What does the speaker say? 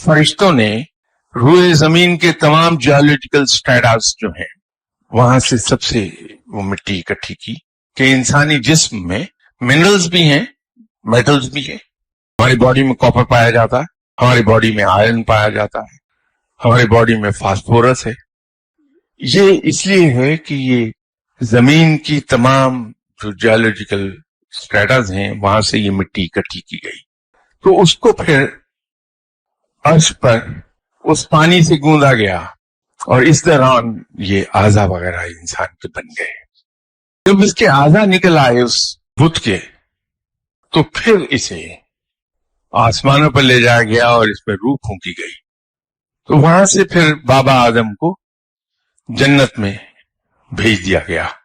फरिश्तों ने रूए जमीन के तमाम जियोलॉजिकल स्ट्रेटास जो हैं वहां से सबसे वो मिट्टी इकट्ठी की कि इंसानी जिस्म में मिनरल्स भी हैं, मेटल्स भी हैं। हमारी बॉडी में कॉपर पाया जाता है, हमारी बॉडी में आयरन पाया जाता है, हमारी बॉडी में फास्फोरस है। ये इसलिए है कि ये जमीन की तमाम जो जियोलॉजिकल स्ट्रेटास हैं वहां से ये मिट्टी इकट्ठी की गई। तो उसको फिर अर्श पर उस पानी से गूंदा गया और इस दौरान ये आजा वगैरह इंसान के बन गए। जब इसके आजा निकल आए उस बुत के, तो फिर इसे आसमानों पर ले जाया गया और इस पर रूह फूंकी गई। तो वहां से फिर बाबा आदम को जन्नत में भेज दिया गया।